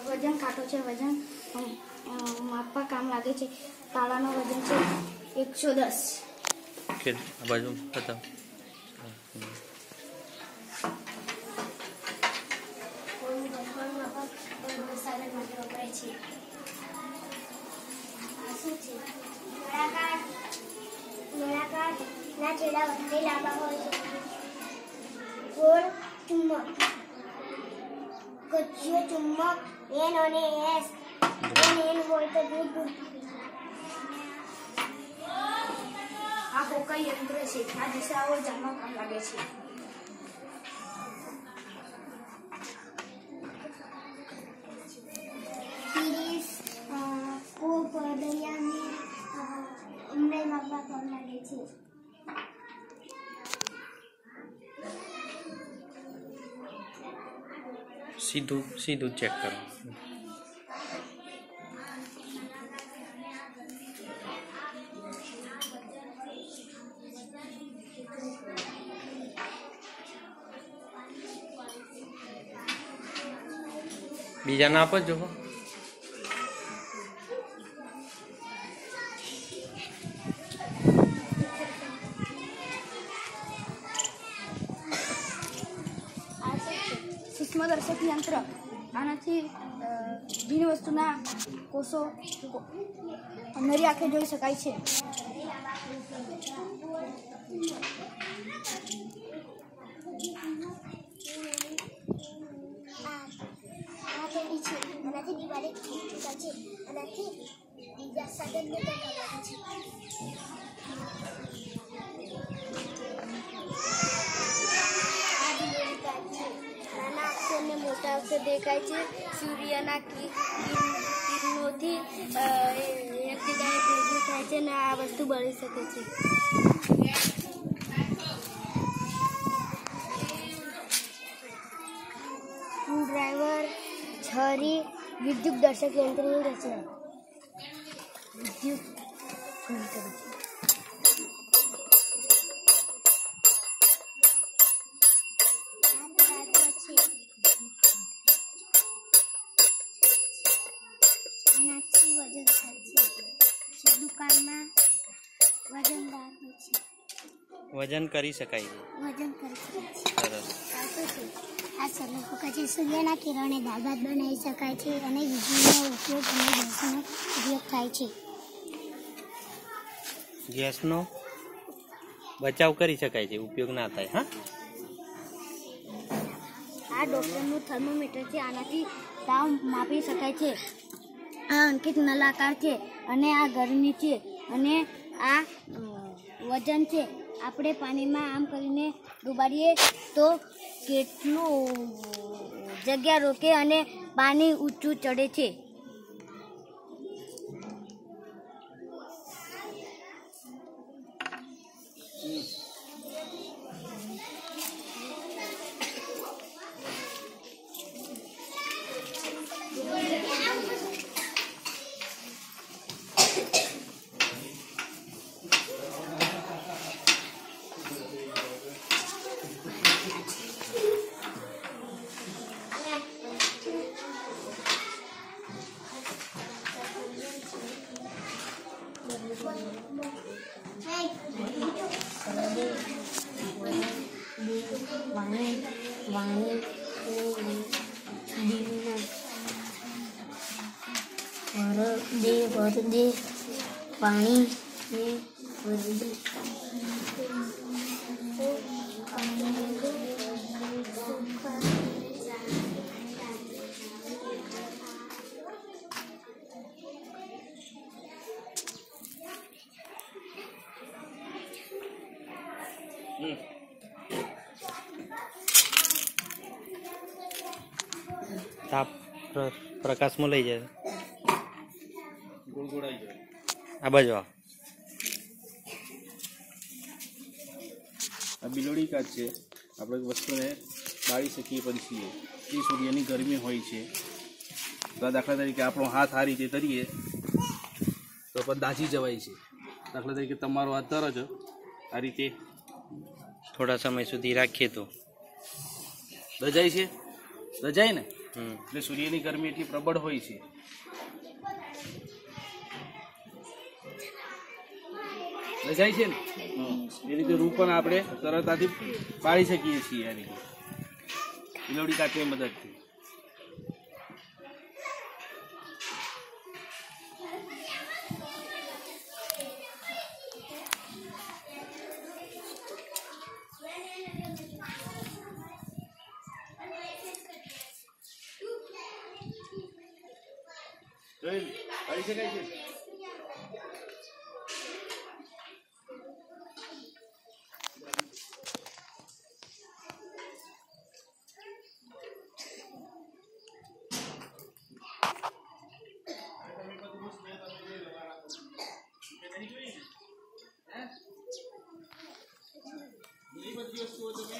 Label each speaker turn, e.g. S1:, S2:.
S1: वजन काटो छे वजन मापवा काम लागे छे। तालानो वजन छे 110।
S2: के बाजू बताओ।
S3: ના છેડા વચ્ચે લાંબા હોય છે। ગોળ ચુંબક કચ્છિયો ચુંબક એન અને એસ એન હોય તો દૂર
S1: આ કોઈ યંત્ર છે। આ દિશાઓ જાણવા કામ લાગે છે।
S3: તિરીસ કોપ દરિયાને ઊંડાઈ માપવા કામ લાગે છે।
S2: सीधू सीधू चेक करो। बीजा ना आप जो
S1: सूक्ष्मदर्शक यंत्र आनाथी भीन वस्तुना कोषो नरी आंखे जोई शकाय छे।
S3: આ પેલી છે આનાથી દિવાલે ખીચતા છે આનાથી બીજા સાધનને પણ કામ લાગે છે। આ દિવાળી કાચ છે નાના અક્ષરને મોટા અક્ષર દેખાય છે। સૂર્યના કિરણોથી એક જગ્યાએ ભેગું થાય છે અને આ વસ્તુ બળી શકે છે। स्क्रूड्राइवर छरी विद्युत दर्शक यंत्र ની રચના। વિદ્યુત આનાથી વજન થાય છે। દુકાનમાં વજનદાર હોય છે।
S2: वजन करी शकाय
S3: वजन કરી શકાય છે।
S2: सरस
S3: આ સર્વકો કે સૂર્યના કિરણે દાળ ભાત બનાવી શકાય છે અને વીજળીનો ઉપયોગ અને ગેસનો ઉપયોગ થાય છે।
S2: गैस नो बचाव करी शकाय छे उपयोग ना थाय। हाँ
S1: आ डॉक्टरનું થર્મોમીટર છે। આનાથી તાવ માપી શકાય છે। આ અંકિત નલાકાર છે અને આ ગરમી છે અને આ વજન છે। આપણે પાણીમાં આમ કરીને ડુબાડીએ તો કેટલું જગ્યા રોકે અને પાણી ઊંચું ચડે છે।
S3: पानी
S2: ताप प्रकाश में लई जाए आ बाजू
S4: आ बिलोड़ी काच छे। આપણે વસ્તુને બાળી શકીએ પણ છીએ. એ સૂર્યની ગરમી હોય છે. તો દાખલા તરીકે આપણો હાથ આ રીતે તરીએ તો પણ દાઝી જવાય છે. દાખલા તરીકે તમારો હાથ તરો છો આ રીતે
S2: થોડા સમય સુધી રાખીએ તો
S4: દજાય છે, દજાય ને. એટલે સૂર્યની ગરમી એટલી પ્રબળ હોય છે. દજાય છે ને. એ રીતે રૂ પણ આપણે સરળતાથી પાડી શકીએ છીએ આ રીતે ઇલોડી કાઠીની મદદથી. પાડી શકાય છે. એ બધી વસ્તુઓ તમે